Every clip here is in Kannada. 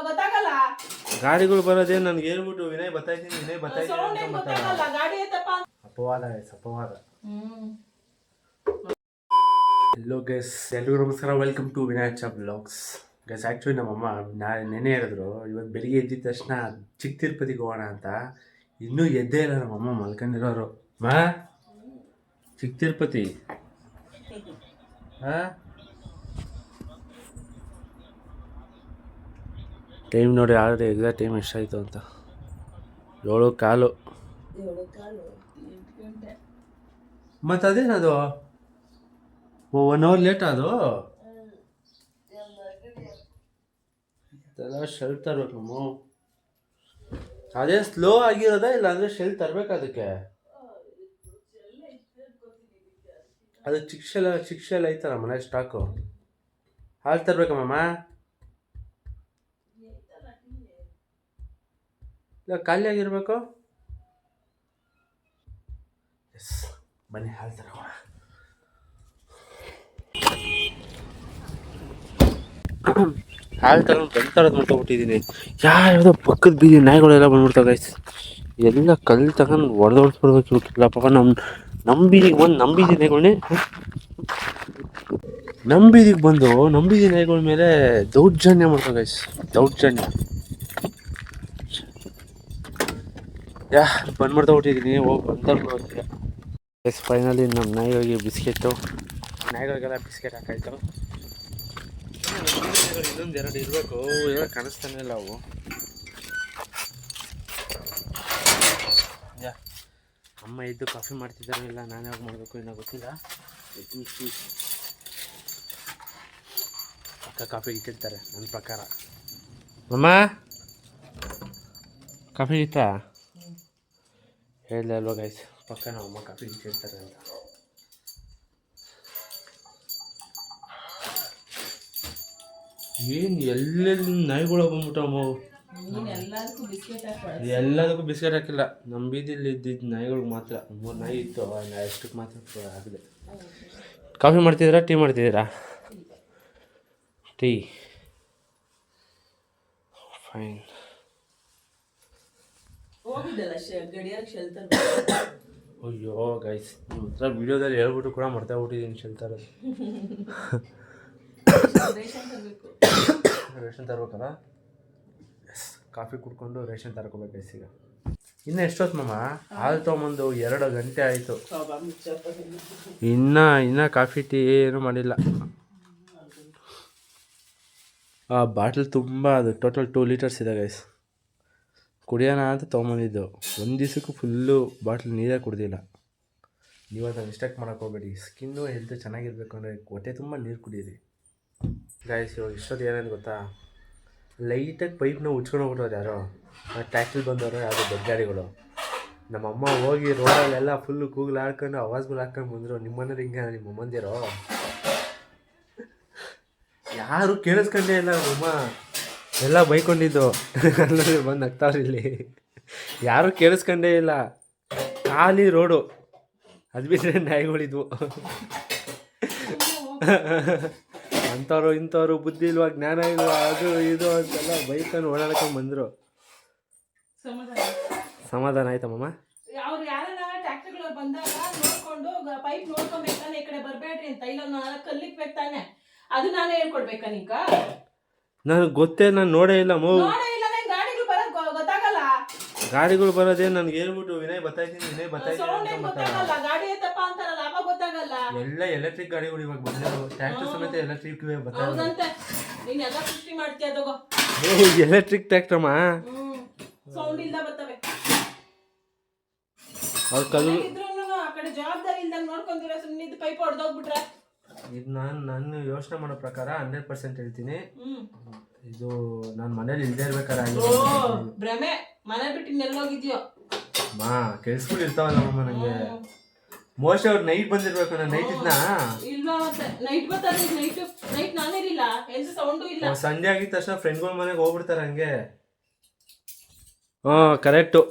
ಗೊತ್ತಾಗಲ್ಲ. ಗಾಡಿಗಳು ಬರೋದೇ ನನ್ಗೆ ಹೇಳ್ಬಿಟ್ಟು ವಿನಯ್ ಬತ್ತಾಯ್ತೀನಿ ಅಪವಾದ ಎಲ್ಲೋ ಗೈಸ್, ಎಲ್ರಿಗೂ ನಮಸ್ಕಾರ. Welcome to Vinayak vlogs. Guys, actually ನಮ್ಮಮ್ಮ ನೆನೆ ಹೇಳಿದ್ರು ಇವತ್ತು ಬೆಳಿಗ್ಗೆ ಎದ್ದಿದ ತಕ್ಷಣ ಚಿಕ್ಕ ತಿರುಪತಿಗೆ ಹೋಗೋಣ ಅಂತ. ಇನ್ನೂ ಎದ್ದೇ ಇಲ್ಲ ನಮ್ಮಮ್ಮ, ಮಲ್ಕೊಂಡಿರೋರು. ಚಿಕ್ಕ ತಿರುಪತಿ ಟೈಮ್ ನೋಡಿ ಆಲ್ರೆಡಿ ಎಕ್ಸಾಕ್ಟ್ ಟೈಮ್ ಎಷ್ಟಾಯಿತು ಅಂತ. 7:15. ಮತ್ತು ಅದೇನದು 1 hour ಲೇಟ್ ಅದು. ಇದೆಲ್ಲ ಶೆಲ್ ತರ್ಬೇಕು ನಮ್ಮ. ಅದೇ ಸ್ಲೋ ಆಗಿರೋದ ಇಲ್ಲ ಅಂದರೆ ಶೆಲ್ ತರಬೇಕು ಅದಕ್ಕೆ. ಅದು ಚಿಕ್ಕ ಶೆಲ್ ಐತಲ್ಲ ಮನೆ ಸ್ಟಾಕು. ಹಾಲು ತರ್ಬೇಕಮ್ಮ. ಇಲ್ಲ ಖಾಲಿ ಆಗಿರ್ಬೇಕು. ಎಸ್, ಬನ್ನಿ ಹಾಲು ತರೋಣ. ಹಾಲು ತಗೊಂಡು ಬೆಳ್ತಾರದು ಮಾಡ್ಕೊಬಿಟ್ಟಿದ್ದೀನಿ. ಯಾವುದೋ ಪಕ್ಕದ ಬೀದಿ ನಾಯಿಗಳೆಲ್ಲ ಬಂದ್ಬಿಡ್ತಾವೆ ಗೈಸ್. ಎಲ್ಲ ಕಲ್ಲು ತಗೊಂಡು ಹೊಡೆದೋಡ್ಸ್ಬಿಡ್ಬೇಕು ಇವಕ್ಕೆಲ್ಲ. ಪಾಪ ನಮ್ಮ ಬೀದಿಗೆ ಬಂದು ನಮ್ಮ ಬೀದಿ ನಾಯಿಗಳನ್ನೇ ನಮ್ಮ ಬೀದಿಗೆ ಬಂದು ನಮ್ಮ ಬೀದಿ ನಾಯಿಗಳ ಮೇಲೆ ದೌರ್ಜನ್ಯ ಮಾಡ್ತಾವೆ ಗೈಸ್. ದೌರ್ಜನ್ಯ ಬಂದ್ಬಿಡ್ತಾ ಬಿಟ್ಟಿದ್ದೀನಿ. ಹೋಗಿ ಬಂದ್ಬಿಡೋಕ್ಕೆ. ಎಸ್, ಫೈನಲಿ ನಮ್ಮ ನಾಯಿಗಳಿಗೆ ಬಿಸ್ಕೆಟು, ನಾಯಿಗಳಿಗೆಲ್ಲ ಬಿಸ್ಕೆಟ್ ಹಾಕಾಯ್ತು. ಇನ್ನೊಂದು 2 ಇರಬೇಕು. ಏನೋ ಕಾಣಿಸ್ತಾನೆ ಇಲ್ಲ ಅವು. ಅಮ್ಮ ಎದ್ದು ಕಾಫಿ ಮಾಡ್ತಿದ್ದಾರೋ ಇಲ್ಲ ನಾನು ಯಾವಾಗ ಮಾಡಬೇಕು ಇನ್ನೂ ಗೊತ್ತಿಲ್ಲ. ಅಕ್ಕ ಕಾಫಿ ಇಟ್ಟಿರ್ತಾರೆ ನನ್ನ ಪ್ರಕಾರ. ಅಮ್ಮ ಕಾಫಿ ಇತ್ತಾ ಹೇಳಿದೆ ಅಲ್ವಾ ಗೈಸ್, ಪಕ್ಕ ನಾವು ಅಮ್ಮ ಕಾಫಿ ಇಟ್ಟಿರ್ತಾರೆ ಅಂತ. ಏನು ಎಲ್ಲೆಲ್ಲಿ ನಾಯಿಗಳು ಬಂದ್ಬಿಟ್ಟವು. ಎಲ್ಲದಕ್ಕೂ ಬಿಸ್ಕೆಟ್ ಹಾಕಿಲ್ಲ. ನಮ್ಮ ಬೀದಿಲಿ ಇದ್ದಿದ್ದು ನಾಯಿಗಳಿಗೆ ಮಾತ್ರ 3 ನಾಯಿ ಇತ್ತು. ಅಷ್ಟಕ್ಕೆ ಮಾತ್ರ ಆಗಿದೆ. ಕಾಫಿ ಮಾಡ್ತಿದ್ದೀರಾ ಟೀ ಮಾಡ್ತಿದ್ದೀರಾ? ಟೀ. ಫೈನ್. ಅಯ್ಯೋ ಗೈಸ್, ನಿಮ್ಮ ಹತ್ರ ವಿಡಿಯೋದಲ್ಲಿ ಹೇಳ್ಬಿಟ್ಟು ಕೂಡ ಮರ್ತಾ ಬಿಟ್ಟಿದ್ದೀನಿ ಶೆಲ್ತರ್. ರೇಷನ್ ತರ್ಬೇಕಲ್ಲ. ಎಸ್, ಕಾಫಿ ಕುಡ್ಕೊಂಡು ರೇಷನ್ ತರ್ಕೋಬೇಕು ಗೈಸ್. ಈಗ ಇನ್ನು ಎಷ್ಟೊತ್ತು ಮಮ್ಮ? ಹಾಲು ತೊಗೊಂಬಂದು 2 ಗಂಟೆ ಆಯಿತು. ಇನ್ನು ಕಾಫಿ ಟೀ ಏನೂ ಮಾಡಿಲ್ಲ. ಆ ಬಾಟ್ಲ್ ತುಂಬ, ಅದು ಟೋಟಲ್ 2 ಲೀಟರ್ಸ್ ಇದೆ ಗೈಸ್. ಕುಡಿಯೋಣ ಅಂತ ತೊಗೊಂಬಂದಿದ್ದು. ಒಂದು ದಿವಸಕ್ಕೂ ಫುಲ್ಲು ಬಾಟ್ಲ್ ನೀರೇ ಕುಡ್ದಿಲ್ಲ. ನೀವು ಅದನ್ನು ಮಿಸ್ಟೇಕ್ ಮಾಡೋಕೆ ಹೋಗಬೇಡಿ. ಸ್ಕಿನ್ನು ಹೆಲ್ತ್ ಚೆನ್ನಾಗಿರ್ಬೇಕು ಅಂದರೆ ಹೊಟ್ಟೆ ತುಂಬ ನೀರು ಕುಡೀರಿ ಗೈಸ್. ಇವಾಗ ಇಷ್ಟೊತ್ತು ಏನೇನು ಗೊತ್ತಾ, ಲೈಟಾಗಿ ಪೈಪ್ನ ಉಚ್ಕೊಂಡು ಹೋಗ್ಬಿಟ್ಟವ್ರು ಯಾರೋ. ಟ್ಯಾಕ್ಟ್ರಿ ಬಂದವರು ಯಾವುದೋ ದೊಡ್ಡ ಗಾಡಿಗಳು. ನಮ್ಮಮ್ಮ ಹೋಗಿ ರೋಡಲ್ಲೆಲ್ಲ ಫುಲ್ಲು ಕೂಗ್ಲು ಹಾಡ್ಕೊಂಡು ಅವಾಜ್ಗಳು ಹಾಕ್ಕೊಂಡು ಬಂದರು. ನಿಮ್ಮನೇಲಿ ಹಿಂಗೆ ನಿಮ್ಮ ಅಮ್ಮಂದಿರೋ ಯಾರು ಕೇಳಿಸ್ಕೊಂಡೇ ಇಲ್ಲ. ನಮ್ಮಮ್ಮ ಎಲ್ಲ ಬೈಕೊಂಡಿದ್ದು ಅಲ್ಲಲ್ಲಿ ಬಂದು ನಗ್ತಾವ್ರಿ. ಇಲ್ಲಿ ಯಾರೂ ಕೇಳಿಸ್ಕೊಂಡೇ ಇಲ್ಲ. ಖಾಲಿ ರೋಡು. ಅದು ಬಿಟ್ಟರೆ ನಾಯಿಗಳಿದ್ವು. ಅಂಥವ್ರು ಇಂಥವ್ರು ಬುದ್ಧಿ ಇಲ್ವಾ, ಜ್ಞಾನ ಇಲ್ವಾ, ಅದು ಇದು ಅಂತೆಲ್ಲ ಬೈಕೊಂಡು ಓಡಾಡ್ಕೊಂಡು ಬಂದರು. ಸಮಾಧಾನ ಆಯ್ತಮ್ಮ? ಅವ್ರು ಯಾರನ್ನ ಟ್ಯಾಕ್ಟರ್ಗಳು ಬಂದಾಗ ನೋಡ್ಕೊಂಡು ಪೈಪ್ ನೋಡ್ಕೊಬೇಕಾನೆ, ಈ ಕಡೆ ಬರಬೇಡ್ರಿ ಅಂತ. ಇಲ್ಲ ಕಲ್ಲಿಕ್ಬೇಕು ತಾನೆ, ಅದು ನಾನೇ ಹೇಳ್ಕೊಡ್ಬೇಕಾ? ನೀಗ ನನಗೆ ಗೊತ್ತೇ, ನಾನು ನೋಡೇ ಇಲ್ಲ. ಗಾಡಿಗಳು ಬರೋದು ಗೊತ್ತಾಗಲ್ಲ. ಗಾಡಿಗಳು ಬರೋದೇ ನನ್ಗೆ ಹೇಳ್ಬಿಟ್ಟು ವಿನಯ್ ಬತ್ತಾಯ್ತೀನಿ ಗಾಡಿ ಐತಪ್ಪ ಅಂತಾರಲ್ಲ, ಅವಾಗ ಗೊತ್ತಾಗಲ್ಲ. ಎಲ್ಲ ಎಲೆಕ್ಟ್ರಿಕ್ ಗಾಡಿಗಳು ಇವಾಗ ಬಂದಿರೋ. ಟ್ರ್ಯಾಕ್ಟರ್ ಸಮೇತ ಎಲೆಕ್ಟ್ರಿಕ್ ಹೌದಂತೆ. ನೀನ್ ಎಲ್ಲ ಸೃಷ್ಟಿ ಮಾಡ್ತೀಯ ತಗೋ. ಎಲೆಕ್ಟ್ರಿಕ್ ಟ್ರ್ಯಾಕ್ಟರ್ ಸೌಂಡ್ ಇಲ್ದ ಬರ್ತವೆ. ಅವ್ರು ಕಲ್ಲು ಆ ಕಡೆ ಜವಾಬ್ದಾರಿ ಇಲ್ದಂಗೆ ನೋಡ್ಕೊಂಡಿರೋ ಸುಮ್ಮನೆ ಪೈಪ್ ಹೊಡೆದೋಗ್ಬಿಟ್ರೆ. ಇದು ನಾನು ಯೋಚನೆ ಮಾಡೋ ಪ್ರಕಾರ 100% ಹೇಳ್ತೀನಿ. ಇದು ನಾನು ಮನೇಲಿ ಇಲ್ಲದೆ ಇರ್ಬೇಕಾರೆ ಭ್ರಮೆ. ಮನೆ ಬಿಟ್ಟು ಇನ್ನೆಲ್ಲೋಗಿದ್ಯೋ ಕೆಲ್ಸಗಳು ಇರ್ತಾವಲ್ಲ ಮಮ್ಮ. ನನಗೆ ಮೋಸ್ಟ್ ಅವ್ರು ನೈಟ್ ಬಂದಿರ್ಬೇಕು. ನಾನು ನೈಟ್ ಇದ್ನ ಇಲ್ಲ, ನೈಟ್ ಬರ್ತಾರೆ. ನೈಟ್ ನಾನಿರಲಿಲ್ಲ, ಎಂತ ಸೌಂಡು ಇಲ್ಲ. ಸಂಜೆ ಆಗಿದ ತಕ್ಷಣ ಫ್ರೆಂಡ್ಗಳ ಮನೆಗೆ ಹೋಗ್ಬಿಡ್ತಾರೆ ಹಂಗೆ. ಕರೆಕ್ಟು.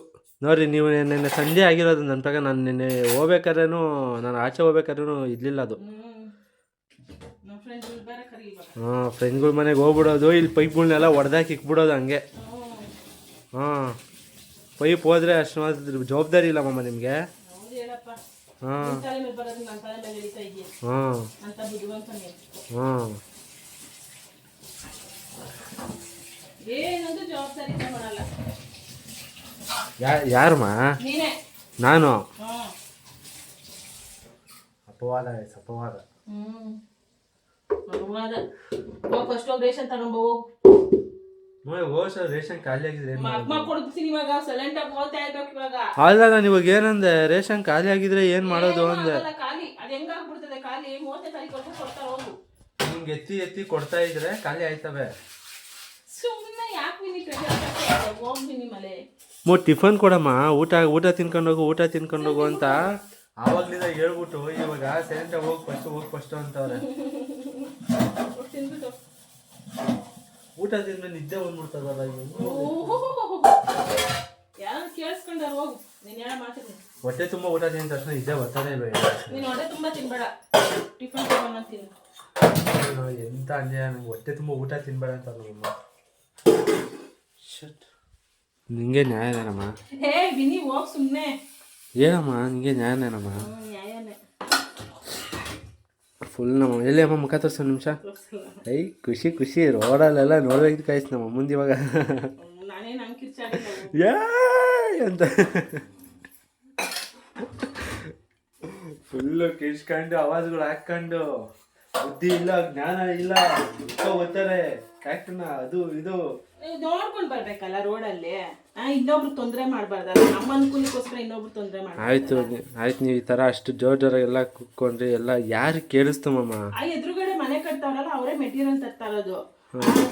ನೋಡಿರಿ, ನೀವು ನಿನ್ನೆ ಸಂಜೆ ಆಗಿರೋದು ನನ್ನ ಪ್ರಕಾರ. ನಾನು ನಿನ್ನೆ ಹೋಗ್ಬೇಕಾದ್ರೂ, ನಾನು ಆಚೆ ಹೋಗ್ಬೇಕಾದ್ರೂ ಇರಲಿಲ್ಲ ಅದು. ನಮ್ಮ ಫ್ರೆಂಡ್ಸ್ ಬೇರೆ ಕರಿ ಇವಾಗ. ಹಾಂ ಫ್ರೆಂಡ್ಗಳ ಮನೆಗೆ ಹೋಗ್ಬಿಡೋದು, ಇಲ್ಲಿ ಪೈಪ್ಗಳ್ನೆಲ್ಲ ಹೊಡೆದಾಕಿ ಇಕ್ಬಿಡೋದು ಹಂಗೆ. ಹಾಂ ಪೈಪ್ ಹೋದ್ರೆ ಅಷ್ಟು ಜವಾಬ್ದಾರಿ ಇಲ್ಲ ಮಮ್ಮ ನಿಮಗೆ. ಹೌದು ಹೇಳಪ್ಪ. ಹಾಂ ನಿನ್ ತಲೆ ಮೇಲೆ ಬರೋದು ನನ್ನ ತಲೆ ಮೇಲೆ ಎಳಿತಾ ಇದೆಯಾ ಹಾಂ ಅಂತ ಬುದ್ಧಿವಂತನೇ. ಹಾಂ ಏನಂದ್ರೂ ಜವಾಬ್ದಾರಿ ತಗೊಳಲ್ಲ. ಯಾರಮ್ಮ? ನೀನೇ. ನಾನು? ಹ್ಮ್. ಅಪವಾದ ಅಪವಾದ. ಅಪವಾದ. ಹೋಗ್ ಫಸ್ಟ್ ಹೋಗಿ ರೇಷನ್ ತಗೊಂಡ್ ಹೋಗು. ಹೋಸ ರೇಷನ್ ಖಾಲಿ ಆಗಿದ್ರೆ ಅಮ್ಮ ಕೊಡ್ತೀನಿ ಇವಾಗ. ಸೈಲೆಂಟ್ ಆಗಿ ಹೋಗ್ತಾ ಇರ್ಬೇಕು ಇವಾಗ. ಅಲ್ಲ ನಾನು ಇವಾಗ ಏನಂದೆ, ರೇಷನ್ ಖಾಲಿ ಆಗಿದ್ರೆ ಏನ್ ಮಾಡೋದು ಅಂದೆ. ಖಾಲಿ ಅದು ಹೆಂಗಾಗ್ಬಿಡ್ತದೆ ಖಾಲಿ. 30ನೇ ತಾರೀಕು ಕೊಡ್ತಾರೆ ಹೋಗು. ನಿಮ್ಗೆ ಎತ್ತಿ ಎತ್ತಿ ಕೊಡ್ತಾ ಇದ್ರೆ ಖಾಲಿ ಆಯ್ತವೆ. ಸುಮ್ಮನೆ ಯಾಕೆ ಹೋಗ್ತೀನಿ ಮಲೆ. ಟಿಫನ್ ಕೊಡಮ್ಮ, ಊಟ ತಿನ್ಕೊಂಡೋಗು, ಊಟ ತಿನ್ಕೊಂಡೋಗು ಅಂತ ಆವಾಗ್ಲಿಂದ ಹೇಳ್ಬಿಟ್ಟು ಇವಾಗ ಸೈಲೆಂಟ್ ಹೋಗಿ ಫಸ್ಟ್ ಅಂತವ್ರೆ. ತಿನ್ಬಿಟ್ಟು ಊಟ ತಿಂದ್ರೆ ನಿದ್ದೆ ಬಂದ್ಬಿಡ್ತದಲ್ಲ. ಯಾರು ಕೇಳಿಸ್ಕೊಂಡಾರ ಹೋಗು. ನೀನ್ ಹೇಳ ಮಾತಾಡ್ತೀನಿ. ಹೊಟ್ಟೆ ತುಂಬಾ ಊಟ ತಿಂದ ತಕ್ಷಣ ನಿದ್ದೆ ಬರ್ತಾನೆ ಇಲ್ವ? ನೀನು ಹೊಟ್ಟೆ ತುಂಬಾ ತಿನ್ಬೇಡ, ಟಿಫನ್ ತಗೊಂಡು ತಿನ್ನು. ಎಂತ ಅನ್ಯಾಯ, ನಂಗೆ ಹೊಟ್ಟೆ ತುಂಬಾ ಊಟ ತಿನ್ಬೇಡ ಅಂತ ನಮ್ಮಮ್ಮ. ನಿಂಗೆ ನ್ಯಾಯನೇನಮ್ಮ? ಹೇ ವಿನಿ ಹೋಗ್ ಸುಮ್ಮನೆ. ಏನಮ್ಮ ನಿಂಗೆ ನ್ಯಾಯನೇನಮ್ಮ? ನ್ಯಾಯನೇ ಫುಲ್ ನಮ್ಮ ಎಲ್ಲಿ ಅಮ್ಮ ಮುಖ ತೋರಿಸೋ ನಿಮಿಷ. ಐ ಖುಷಿ ಖುಷಿ ರೋಡಲ್ಲೆಲ್ಲ ನೋಡ್ಬೇಕು ಕಾಯಿಸ್ ನಮ್ಮ ಮುಂದೆ ಇವಾಗ. ನಾನೇನು ಹಂಗೆ ಕಿರ್ಚಾಡಿಲ್ಲ ಯಾ ಅಂತ ಫುಲ್ಲು ಕಿರ್ಚ್ಕೊಂಡು ಅವಾಜ್ಗಳು ಹಾಕೊಂಡು, ಬುದ್ಧಿ ಇಲ್ಲ ಜ್ಞಾನ ಇಲ್ಲ ಓದ್ತಾರೆ ಕ್ಯಾಕ್ಟರ್ನ ಅದು ಇದು ನೋಡ್ಕೊಂಡ್ ಬರ್ಬೇಕಲ್ಲ ರೋಡಲ್ಲಿ. ಇನ್ನೊಬ್ರು ತೊಂದರೆ ಮಾಡ್ಬಾರ್ದಲ್ಲ. ನಮ್ಮ ಅನುಕೂಲಕ್ಕೋಸ್ಕರ ಇನ್ನೊಬ್ರು ತೊಂದರೆ ಮಾಡ್ಬಾರ್ದು. ಆಯ್ತು ನೀವು ಈ ತರ ಅಷ್ಟು ಜೋರಾಗೆಲ್ಲ ಕುತ್ಕೊಂಡ್ರಿ ಎಲ್ಲ ಯಾರು ಕೇಳಿಸ್ತಮ್ಮ? ಆ ಎದುರುಗಡೆ ಮನೆ ಕಟ್ತಾವ್ರಲ್ಲ ಅವರೇ ಮೆಟೀರಿಯಲ್ ತರ್ತಾ ಇರೋದು,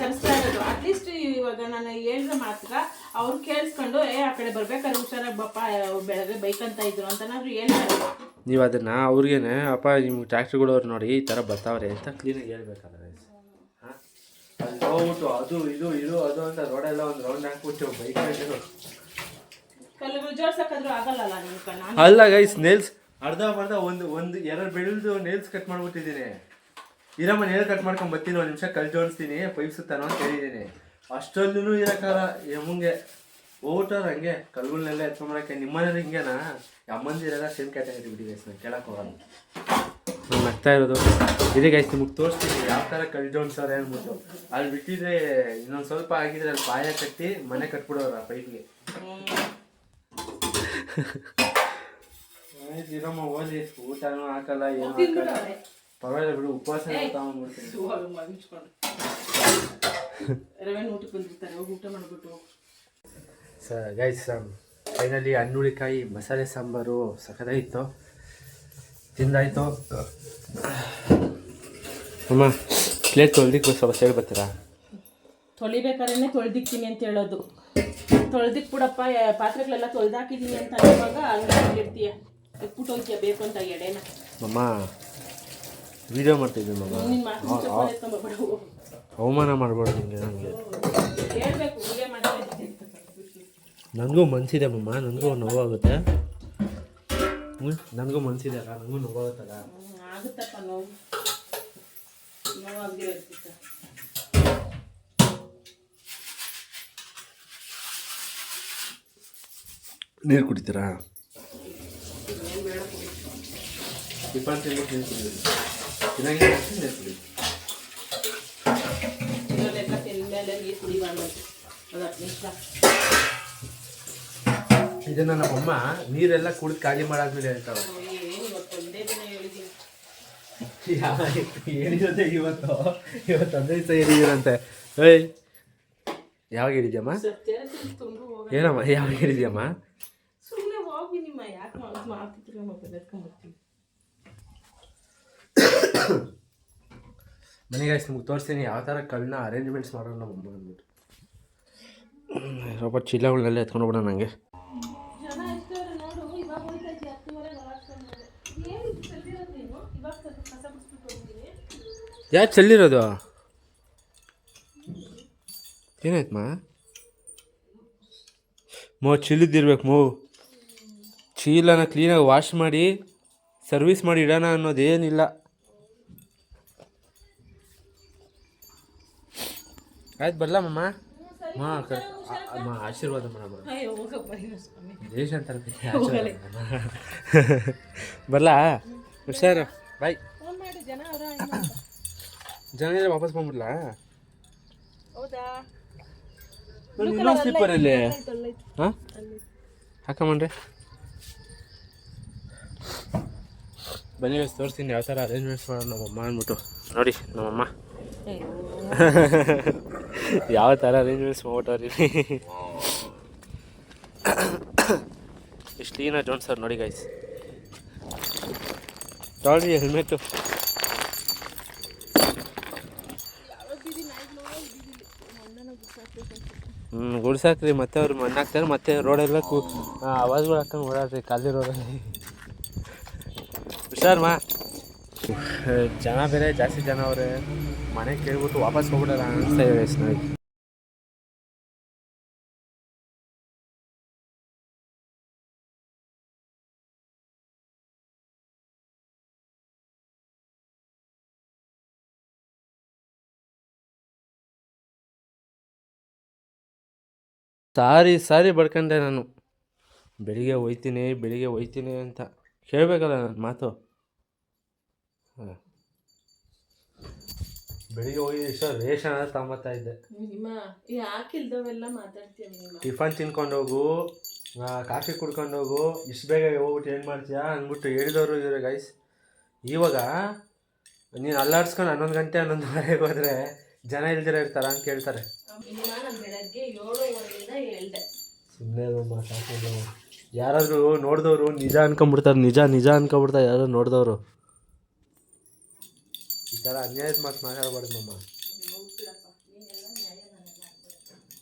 ತರಿಸ್ತಾ ಇರೋದು. ಅಟ್ಲೀಸ್ಟ್ ಇವಾಗ ನಾನು ಹೇಳಿದ್ರೆ ಮಾತ್ರ ಅವ್ರು ಕೇಳಿಸ್ಕೊಂಡು ಆ ಕಡೆ ಬರ್ಬೇಕಾದ್ರೆ ಹುಷಾರಾಗಿ ಬಪ್ಪ ಬೆಳಗ್ಗೆ ಬೈಕ್ ಅಂತ ಇದ್ರು ಅಂತ ನಾದ್ರು ಹೇಳ್ತಾರೆ. ನೀವು ಅದನ್ನ ಅವ್ರಿಗೇನೆ ಅಪ್ಪ ನಿಮ್ಮ ಟ್ರ್ಯಾಕ್ಟರ್ಗಳು ಅವ್ರು ನೋಡಿ ಈ ಥರ ಬರ್ತಾವ್ರೆ ಅಂತ ಕ್ಲೀನಾಗಿ ಹೇಳ್ಬೇಕಲ್ಲ. ಅಲ್ಲಿ ಹೋಗ್ಬಿಟ್ಟು ಅದು ಇದು ಇದು ಅದು ಅಂತ ರೋಡೆಲ್ಲ ಒಂದು ರೌಂಡ್ ಹಾಕ್ಬಿಟ್ಟು ಬೈಕ್ ಕಲ್ಲುಗಳು ಜೋಡ್ಸಕ್ಕಾದ್ರೂ ಆಗಲ್ಲ ನಿಮ್ ಕಣ್ಣ. ಅಲ್ಲ ಗೈಸ್, ನೇಲ್ಸ್ ಅರ್ಧ ಒಂದು ಎರಡು ಬೆಳೆದು ನೇಲ್ಸ್ ಕಟ್ ಮಾಡ್ಬಿಟ್ಟಿದ್ದೀನಿ. ಇರಮ್ಮ ನೇಲ್ ಕಟ್ ಮಾಡ್ಕೊಂಡು ಬರ್ತೀನಿ, ಒಂದು ನಿಮಿಷ ಕಲ್ ಜೋಡಿಸ್ತೀನಿ ಪೈಪ್ ಸುತ್ತಾನೋ ಅಂತ ಹೇಳಿದ್ದೀನಿ. ಅಷ್ಟೊಂದು ಇರೋಕ್ಕಾಗ ಎಮ್ಮಂಗೆ ಹೋಗ್ಬಿಟ್ಟವ್ರು ಹಂಗೆ ಕಲ್ಗಳನ್ನೆಲ್ಲ ಎತ್ಕೊಂಬರಕ್ಕೆ. ನಿಮ್ಮನೇಲಿ ಹಿಂಗೇನಾ? ಅಮ್ಮಂದಿರೆಲ್ಲ ಸೇಮ್ ಕ್ಯಾಟಗರಿ ಬಿಡಿ ಗೈಸ್, ನಾನು ಕೇಳಕ್ಕೆ ಹೋಗಲ್ಲ. ನಾನು ನಗ್ತಾ ಇರೋದು ಇದೇ ಗೈಸ್, ನಿಮಗೆ ತೋರಿಸ್ತೀನಿ ಯಾವ ಥರ ಕಲ್ ಜೋಡಿಸೋರೆ ಅಂದ್ಬಿಟ್ಟು. ಅಲ್ಲಿ ಬಿಟ್ಟಿದ್ರೆ ಇನ್ನೊಂದು ಸ್ವಲ್ಪ ಆಗಿದ್ರೆ ಅಲ್ಲಿ ಪಾಯ ಕಟ್ಟಿ ಮನೆ ಕಟ್ಬಿಡೋರು ಆ ಪೈಪ್ಗೆ. ಇರಮ್ಮ ಓದಿ ಊಟನೂ ಹಾಕಲ್ಲ ಏನು ಹಾಕಲ್ಲ, ಪರವಾಗಿಲ್ಲ ಬಿಡು, ಉಪವಾಸ ತಗೊಂಡ್ಬಿಡ್ತೀನಿ. ಸರ್ ಗೈಸ್, ಫೈನಲಿ ಹಣ್ಣುಳಿಕಾಯಿ ಮಸಾಲೆ ಸಾಂಬಾರು ಸಖತ್ತಾಗಿತ್ತು, ತಿಂದಾಯ್ತು. ಅಮ್ಮ ಪ್ಲೇಟ್ ತೊಳ್ದಿಕ್ಕೆ ಸ್ವಲ್ಪ ಸೈಡ್ ಬರ್ತೀರಾ? ತೊಳಿಬೇಕಾದ್ರೆ ತೊಳ್ದಿಕ್ತೀನಿ ಅಂತ ಹೇಳೋದು. ತೊಳ್ದಿಕ್ ಬಿಡಪ್ಪ, ಪಾತ್ರೆಗಳೆಲ್ಲ ತೊಳ್ದಾಕಿದ್ದೀನಿ ಅಂತ ಇವಾಗ ಹಂಗಿರ್ತೀಯ, ಇಟ್ಬಿಟ್ಟು ಹೋಗ್ತೀಯ ಬೇಕು ಅಂತ ಎಡೆನ. ಅಮ್ಮ ವಿಡಿಯೋ ಮಾಡ್ತಿದ್ದೀನಿ ಮಮ್ಮ, ಅವಮಾನ ಮಾಡಬಾರ್ದು ನಿಮಗೆ. ಹೇಳ್ಬೇಕು ವಿಡಿಯೋ ಮಾಡ್ತೀನಿ. ನನಗೂ ಮನಸ್ಸಿದೆ ಮಮ್ಮ, ನನಗೂ ನೋವಾಗುತ್ತೆ. ನನಗೂ ಮನಸ್ಸಿದೆ ಅಲ್ಲ, ನನಗೂ ನೋವಾಗುತ್ತಲ್ಲ. ಆಗುತ್ತಪ್ಪ ನೋವು, ನೋವಾಗಿರುತ್ತೆ. ನೀರು ಕುಡಿತೀರಾ? ಟಿಫನ್ ತಿನ್ಬಿಟ್ಟು ನೀರು ಕುಡಿಯೋದು ಚೆನ್ನಾಗಿ ನೀರು ಕುಡಿ. ಲೆಕ್ಕ ತಿಂದಮೇಲೆ ನೀರು ಕುಡಿಬಾರ್ದು, ಅದು 10 ನಿಮಿಷ. ಇದನ್ನ ನಮ್ಮಮ್ಮ ನೀರೆಲ್ಲ ಕುಡಿದು ಖಾಲಿ ಮಾಡಾದ್ಮೇಲೆ ಹೇಳ್ತಾವೆ. ಹೇಳಿರೋದೇ ಇವತ್ತು 15 ದಿವಸ ಹೇಳಿದ್ದೀರಂತೆ. ಏಯ್ ಯಾವಾಗ ಹೇಳಿದ್ಯಮ್ಮ? ಏನಮ್ಮ ಯಾವಾಗ ಹೇಳಿದ್ಯಮ್ಮ? ಸುಮ್ಮನೆ ಹೋಗಿ ನಿಮ್ಮ ಯಾಕೆ ಮಾಡ್ತಿದ್ರು ಬರ್ತೀನಿ. ಮನೆಗೆ ನಿಮ್ಗೆ ತೋರಿಸ್ತೀನಿ ಯಾವ ಥರ ಕಳ್ಳನ್ನ ಅರೇಂಜ್ಮೆಂಟ್ಸ್ ಮಾಡೋಣ ನಮ್ಮಮ್ಮ ಅಂದ್ಬಿಟ್ಟು. ಸ್ವಲ್ಪ ಚೀಲಗಳನ್ನೆಲ್ಲ ಎತ್ಕೊಂಡು ಹೋಗೋಣ ನನಗೆ. ಯಾಕೆ ಚೆಲ್ಲಿರೋದು? ಏನಾಯ್ತು ಚಿಲ್ಲಿದ್ದಿರ್ಬೇಕು ಚೀಲನ ಕ್ಲೀನಾಗಿ ವಾಶ್ ಮಾಡಿ ಸರ್ವಿಸ್ ಮಾಡಿ ಇಡೋಣ ಅನ್ನೋದೇನಿಲ್ಲ. ಆಯ್ತು ಬರ್ಲಮ್ಮ ಹಾಂ ಅಮ್ಮ ಆಶೀರ್ವಾದ ಮಾಡಮ್ಮ ಅಯ್ಯೋ ಹೋಗಪ್ಪ ನೀನು ಸ್ವಾಮಿ. ದೇಶ ಅಂತಾರೆ ಬರ್ಲಾ ಹುಷಾರು ಬಾಯ್. ಫೋನ್ ಮಾಡಿ ಜನ ಅವರ ಜನ ಇದ್ರೆ ವಾಪಸ್ ಬಂದ್ಬಿಡ್ಲಾ? ಹೌದಾ? ಇನ್ನೊಂದು ಸ್ಲಿಪ್ಪರಲ್ಲಿ ಹಾಂ ಹಾಕಮ್ಮನ್ರಿ ಬನ್ನಿ ತೋರಿಸ್ತೀನಿ ಯಾವ ಥರ ಅರೇಂಜ್ಮೆಂಟ್ಸ್ ಮಾಡೋಣ ನಮ್ಮಮ್ಮ ಅಂದ್ಬಿಟ್ಟು. ನೋಡಿ ನಮ್ಮಮ್ಮ ಯಾವ ಥರ ಅರೇಂಜ್ಮೆಂಟ್ಸ್ ಮಾಡ್ಬಿಟ್ಟವ್ರಿ. ಎಷ್ಟು ಕ್ಲೀನಾಗಿ ಜೋಡಿಸೋರು ನೋಡಿ ಗೈಸ್. ತೊಗೊಳ್ರಿ ಹೆಲ್ಮೆಟ್ಟು. ಗುಡ್ಸಾಕ್ರಿ ಮತ್ತೆ ಅವ್ರು ಮಣ್ಣು ಹಾಕ್ತಾರೆ ಮತ್ತೆ ರೋಡೆಲ್ಲ ಆವಾಜ್ಗಳು ಹಾಕೊಂಡು ಓಡಾಡ್ರಿ ಖಾಲಿ ರೋಡಲ್ಲಿ. ಹುಷಾರಮ್ಮ. ಜನ ಬೇರೆ ಜಾಸ್ತಿ ಜನ ಅವರೇ, ಮನೆಗೆ ಕೇಳ್ಬಿಟ್ಟು ವಾಪಸ್ ಹೋಗ್ಬಿಡೋಣ ಅನಿಸ್ತಾ ಇದೆ ನನಗೆ. ಸಾರಿ ಬಡ್ಕೊಂಡೆ ನಾನು. ಬೆಳಿಗ್ಗೆ ಹೋಯ್ತೀನಿ ಅಂತ ಕೇಳಬೇಕಲ್ಲ ನನ್ನ ಮಾತು. ಹಾಂ ಬೆಳಿಗ್ಗೆ ಹೋಗಿ ಇಷ್ಟ ರೇಷನ್ ಅಂತ ತಗೊಂಬತ್ತಾ ಇದ್ದೆ. ನಿಮ್ಮ ಯಾಕಿಲ್ದವೆಲ್ಲ ಮಾತಾಡ್ತೀಯ ನಿಮ್ಮ. ಟಿಫನ್ ತಿನ್ಕೊಂಡೋಗು, ಕಾಫಿ ಕುಡ್ಕೊಂಡೋಗು, ಇಷ್ಟು ಬೇಗ ಹೋಗ್ಬಿಟ್ಟು ಏನು ಮಾಡ್ತೀಯಾ ಅಂದ್ಬಿಟ್ಟು ಹೇಳಿದವರು ಇದ್ದಾರೆ ಗೈಸ್. ಇವಾಗ ನೀನು ಅಲ್ಲಾಡ್ಸ್ಕೊಂಡು 11 ಗಂಟೆ 11:30 ಹೋದರೆ ಜನ ಇಲ್ದಿರ ಇರ್ತಾರ ಅಂತ ಕೇಳ್ತಾರೆ. ನಾನು ಬೆಳಗ್ಗೆ 7:00 ಹೇಳ್ದೆ. ಸುಮ್ಮನೆ ಸಾಕು. ಯಾರಾದರೂ ನೋಡಿದವರು ನಿಜ ಅನ್ಕೊಂಬಿಡ್ತಾರೆ, ನಿಜ ಅನ್ಕೊಂಬಿಡ್ತಾರೆ ಯಾರು ನೋಡಿದವರು. ಈ ಥರ ಅನ್ಯಾಯದ ಮಾತು ಮಾತಾಡಬಾರ್ದು ನಮ್ಮ.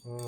ಹ್ಞೂ